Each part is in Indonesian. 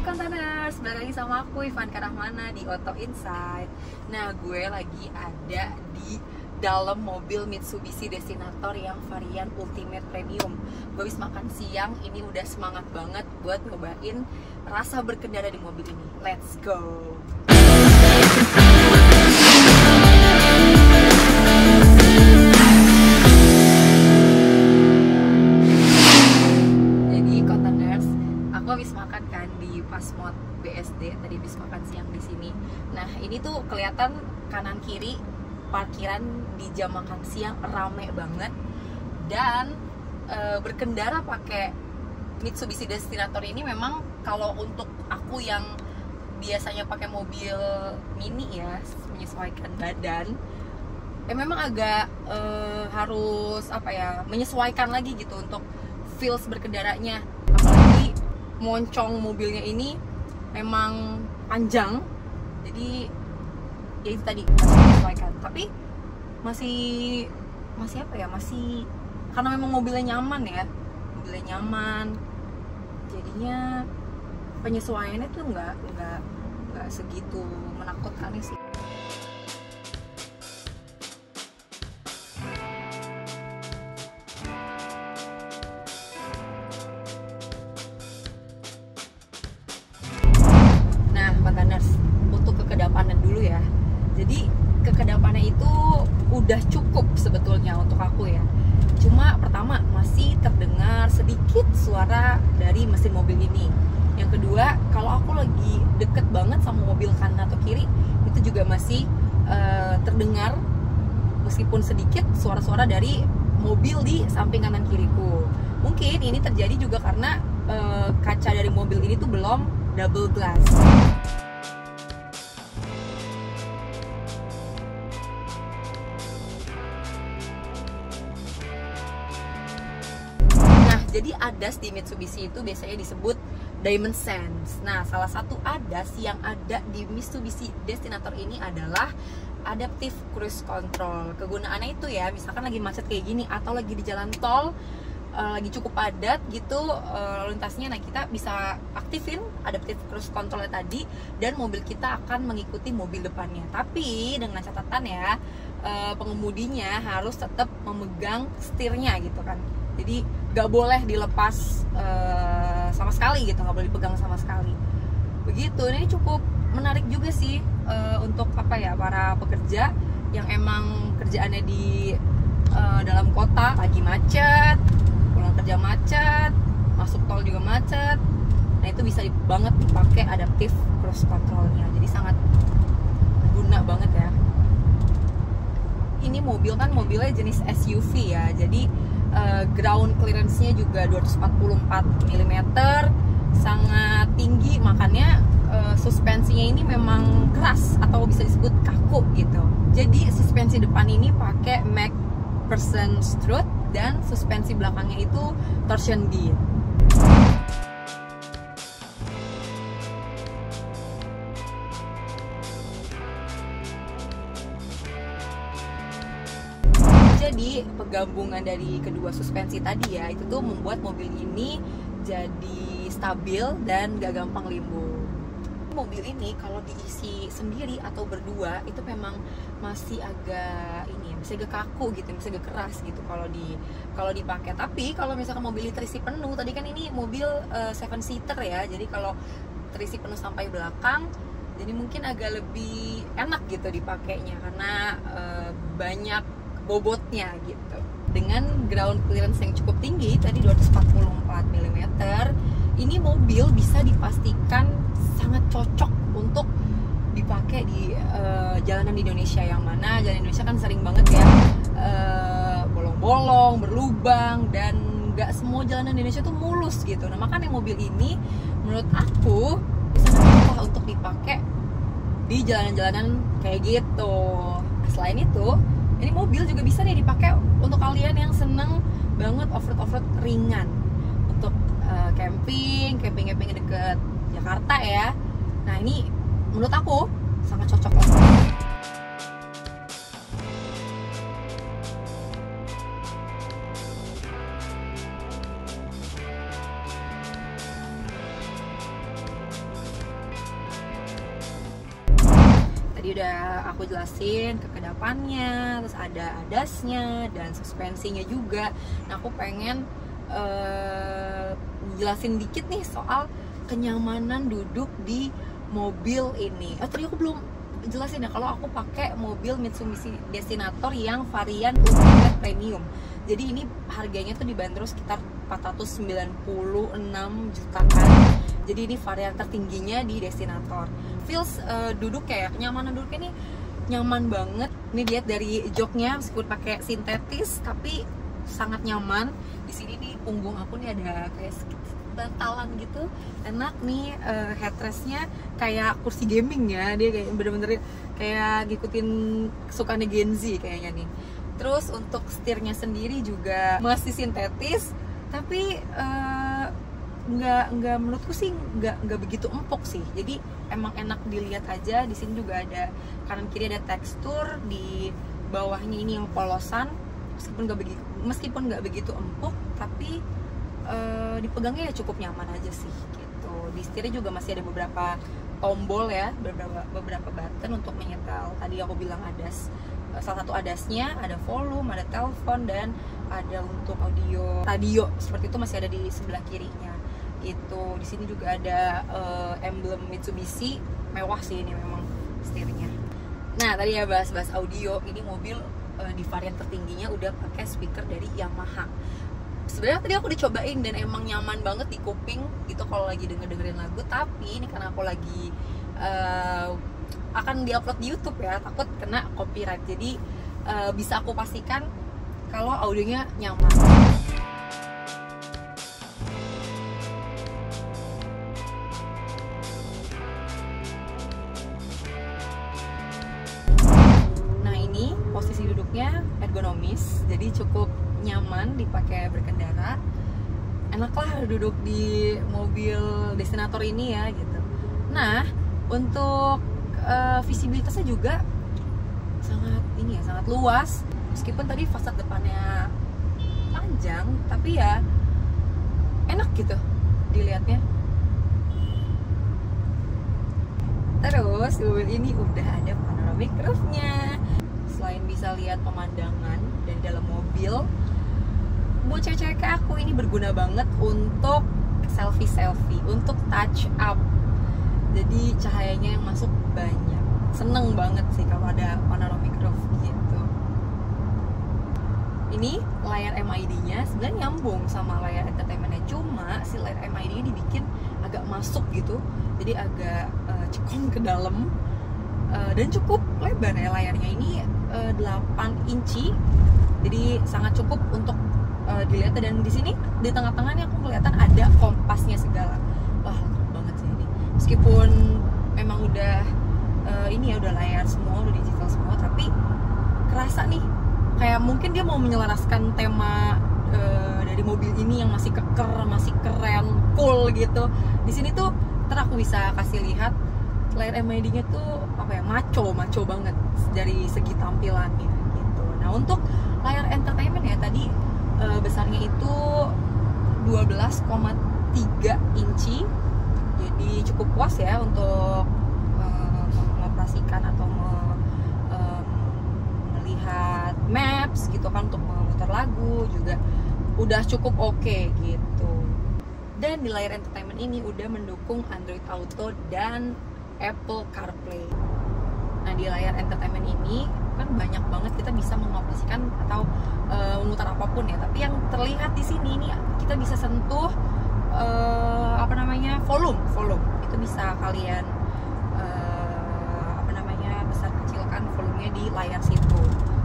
Kontainers, balik lagi sama aku Ivanka Rahmana di Auto Insight. Nah, gue lagi ada di dalam mobil Mitsubishi Destinator yang varian Ultimate Premium. Gue habis makan siang, ini udah semangat banget buat nyobain rasa berkendara di mobil ini. Let's go! Habis makan kan di Pasmod BSD, tadi habis makan siang di sini. Nah, ini tuh kelihatan kanan kiri parkiran di jam makan siang rame banget. Dan berkendara pakai Mitsubishi Destinator ini memang kalau untuk aku yang biasanya pakai mobil mini ya, menyesuaikan badan, memang agak harus menyesuaikan lagi gitu untuk feels berkendaranya. Apalagi moncong mobilnya ini memang panjang, jadi ya itu tadi masih menyesuaikan, tapi masih karena memang mobilnya nyaman, jadinya penyesuaiannya tuh nggak segitu menakutkan sih. Untuk kekedapanan dulu ya. Jadi kekedapannya itu udah cukup sebetulnya untuk aku ya. Cuma pertama masih terdengar sedikit suara dari mesin mobil ini. Yang kedua, kalau aku lagi deket banget sama mobil kanan atau kiri, itu juga masih terdengar meskipun sedikit suara-suara dari mobil di samping kanan kiriku. Mungkin ini terjadi juga karena kaca dari mobil ini tuh belum double glass. Jadi ADAS di Mitsubishi itu biasanya disebut Diamond Sense. Nah, salah satu ADAS yang ada di Mitsubishi Destinator ini adalah Adaptive Cruise Control. Kegunaannya itu ya, misalkan lagi macet kayak gini atau lagi di jalan tol, lagi cukup padat gitu lalu lintasnya, nah kita bisa aktifin Adaptive Cruise Control tadi dan mobil kita akan mengikuti mobil depannya. Tapi dengan catatan ya, pengemudinya harus tetap memegang setirnya gitu kan. Jadi gak boleh dilepas sama sekali gitu, gak boleh dipegang sama sekali. Begitu, ini cukup menarik juga sih untuk para pekerja yang emang kerjaannya di dalam kota, lagi macet, pulang kerja macet, masuk tol juga macet. Nah, itu bisa banget dipakai Adaptive Cruise Controlnya. Jadi sangat berguna banget ya. Ini mobil kan mobilnya jenis SUV ya, jadi ground clearance-nya juga 244 mm, sangat tinggi, makanya suspensinya ini memang keras atau bisa disebut kaku gitu. Jadi suspensi depan ini pakai MacPherson strut dan suspensi belakangnya itu torsion beam. Jadi penggabungan dari kedua suspensi tadi ya, itu tuh membuat mobil ini jadi stabil dan gak gampang limbo. Mobil ini kalau diisi sendiri atau berdua itu memang masih agak masih agak kaku gitu, masih agak keras gitu kalau dipakai. Tapi kalau misalkan mobil terisi penuh, tadi kan ini mobil 7-seater ya, jadi kalau terisi penuh sampai belakang, jadi mungkin agak lebih enak gitu dipakainya karena banyak bobotnya gitu. Dengan ground clearance yang cukup tinggi tadi 244 mm, ini mobil bisa dipastikan sangat cocok untuk dipakai di jalanan di Indonesia, yang mana jalan Indonesia kan sering banget ya bolong-bolong, berlubang, dan nggak semua jalanan di Indonesia tuh mulus gitu. Nah, makanya mobil ini menurut aku bisa cocok untuk dipakai di jalanan-jalanan kayak gitu. Selain itu, ini mobil juga bisa nih dipakai untuk kalian yang seneng banget off-road ringan, untuk camping deket Jakarta ya. Nah, ini menurut aku sangat cocok lah. Jadi udah aku jelasin kekedapannya, terus ada adasnya dan suspensinya juga. Nah aku pengen jelasin dikit nih soal kenyamanan duduk di mobil ini. Tadi aku belum jelasin ya kalau aku pakai mobil Mitsubishi Destinator yang varian Ultimate Premium. Jadi ini harganya tuh dibanderol sekitar 496 jutaan. Jadi ini varian tertingginya di Destinator. Feels duduk kayak kenyamanan duduknya nih nyaman banget. Ini lihat dari joknya meskipun pakai sintetis tapi sangat nyaman. Di sini nih punggung aku nih ada kayak bantalan gitu, enak nih. Headrestnya kayak kursi gaming ya, dia kayak bener-bener kayak ngikutin kesukaannya Gen Z kayaknya nih. Terus untuk setirnya sendiri juga masih sintetis, tapi nggak menurutku sih nggak begitu empuk sih. Jadi emang enak dilihat aja. Di sini juga ada kanan kiri ada tekstur, di bawahnya ini yang polosan, meskipun nggak begitu empuk, tapi dipegangnya ya cukup nyaman aja sih gitu. Di setirnya juga masih ada beberapa tombol ya, beberapa button untuk menyetel. Tadi aku bilang adas, salah satu adasnya ada volume, ada telepon, dan ada untuk audio radio seperti itu masih ada di sebelah kirinya gitu. Di sini juga ada emblem Mitsubishi, mewah sih ini memang setirnya. Nah tadi ya bahas audio, ini mobil di varian tertingginya udah pakai speaker dari Yamaha. Sebenarnya tadi aku dicobain dan emang nyaman banget di kuping gitu kalau lagi dengerin lagu. Tapi ini karena aku lagi akan diupload di YouTube ya, takut kena copyright. Jadi bisa aku pastikan kalau audionya nyaman. Nah ini posisi duduknya ergonomis, jadi cukup nyaman dipakai berkendara. Enak lah duduk di mobil Destinator ini ya gitu. Nah untuk visibilitasnya juga sangat luas. Meskipun tadi fasad depannya panjang, tapi ya enak gitu dilihatnya. Terus mobil ini udah ada panoramic roof-nya. Selain bisa lihat pemandangan dari dalam mobil, buat cewek-cewek kayak aku ini berguna banget untuk selfie, untuk touch up. Jadi cahayanya yang masuk banyak. Seneng banget sih kalau ada panoramic roof gitu. Ini layar MID-nya sebenarnya nyambung sama layar entertainment-nya, cuma si layar MID-nya dibikin agak masuk gitu, jadi agak cekung ke dalam. Dan cukup lebar ya layarnya ini, 8 inci, jadi sangat cukup untuk dilihat. Dan di sini di tengah-tengahnya aku kelihatan ada kompasnya segala. Wah lengkap banget sih ini. Meskipun memang udah ini ya udah layar semua, udah digital semua, tapi kerasa nih kayak mungkin dia mau menyelaraskan tema dari mobil ini yang masih keker, masih keren, cool gitu. Di sini tuh ntar aku bisa kasih lihat layar MID-nya tuh apa ya, maco banget dari segi tampilannya gitu. Nah untuk layar entertainment ya tadi besarnya itu 12,3 inci, jadi cukup puas ya untuk mengoperasikan atau melihat maps gitu kan, untuk memutar lagu juga udah cukup oke gitu. Dan di layar entertainment ini udah mendukung Android Auto dan Apple CarPlay. Nah di layar entertainment ini kan banyak banget kita bisa mengoperasikan atau memutar apapun ya. Tapi yang terlihat di sini ini kita bisa sentuh volume. Itu bisa kalian besar kecilkan volumenya di layar situ.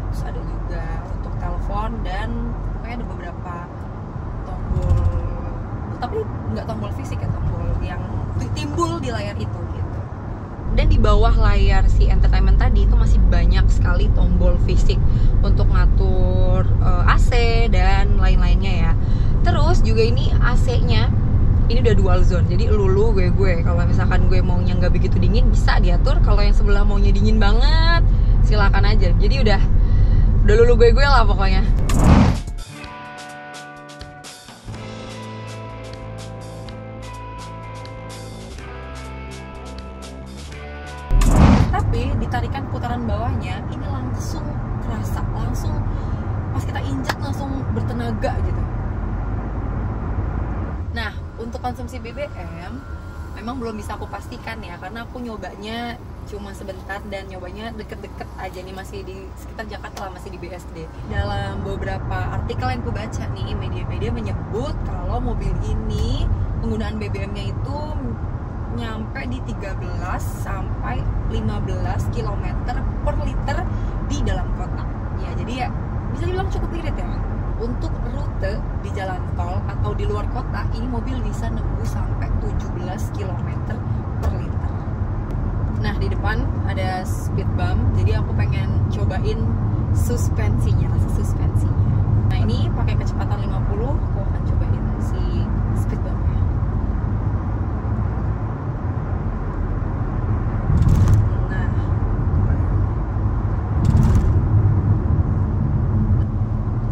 Terus ada juga untuk telepon dan kayak ada beberapa tombol, tapi nggak tombol fisik ya, tombol yang timbul di layar itu gitu. Dan di bawah layar si entertainment tadi itu masih banyak sekali tombol fisik untuk ngatur AC dan lain-lainnya ya. Terus juga ini AC-nya ini udah dual zone, jadi lulu gue kalau misalkan gue maunya nggak begitu dingin bisa diatur, kalau yang sebelah maunya dingin banget silakan aja. Jadi udah lulu gue lah pokoknya. tapi ditarikan putaran bawahnya ini langsung kerasa, langsung pas kita injak langsung bertenaga gitu. Nah, untuk konsumsi BBM memang belum bisa aku pastikan ya, karena aku nyobanya cuma sebentar dan nyobanya deket-deket aja nih, masih di sekitar Jakarta lah, masih di BSD. Dalam beberapa artikel yang aku baca nih, media-media menyebut kalau mobil ini penggunaan BBM-nya itu nyampe di 13 sampai 15 km per liter di dalam kota. Ya, jadi ya bisa dibilang cukup irit ya. Untuk rute di jalan tol atau di luar kota, ini mobil bisa nembus sampai 17 km per liter. Nah, di depan ada speed bump, jadi aku pengen cobain suspensinya, rasa suspensinya. Nah, ini pakai kecepatan 50, aku akan cobain si speed bumpnya.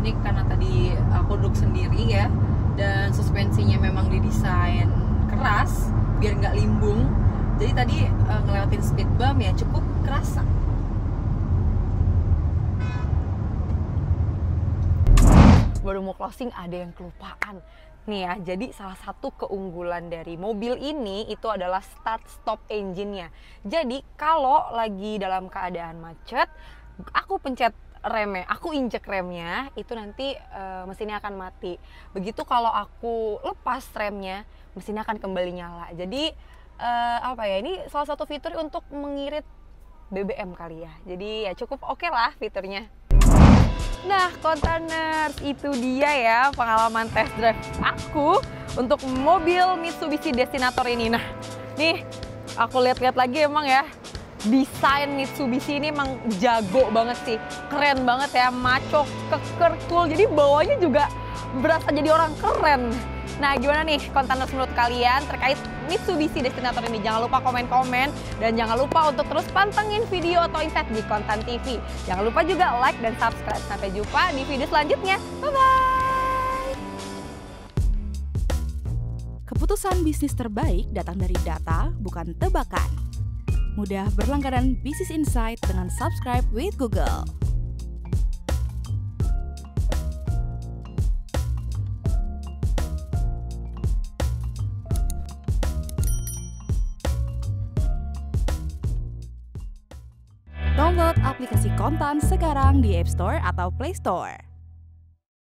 Ini karena tadi aku duduk sendiri ya, dan suspensinya memang didesain keras biar nggak limbung, jadi tadi ngelewatin speed bump ya cukup kerasa. Baru mau closing ada yang kelupaan nih ya. Jadi salah satu keunggulan dari mobil ini itu adalah start stop engine-nya. Jadi kalau lagi dalam keadaan macet, aku pencet remnya, aku injek remnya, itu nanti mesinnya akan mati. Begitu kalau aku lepas remnya, mesinnya akan kembali nyala. Jadi apa ya, ini salah satu fitur untuk mengirit BBM kali ya. Jadi ya cukup oke lah fiturnya. Nah, kontainers, itu dia ya pengalaman test drive aku untuk mobil Mitsubishi Destinator ini. Nah, nih aku lihat-lihat lagi, emang ya desain Mitsubishi ini emang jago banget sih, keren banget ya, maco, keker, cool, jadi bawahnya juga berasa jadi orang keren. Nah, gimana nih kontainers menurut kalian terkait Mitsubishi Destinator ini? Jangan lupa komen-komen dan jangan lupa untuk terus pantengin video atau insight di Kontan TV. Jangan lupa juga like dan subscribe. Sampai jumpa di video selanjutnya. Bye-bye. Keputusan bisnis terbaik datang dari data, bukan tebakan. Mudah berlangganan Business Insight dengan subscribe with Google. Download aplikasi Kontan sekarang di App Store atau Play Store.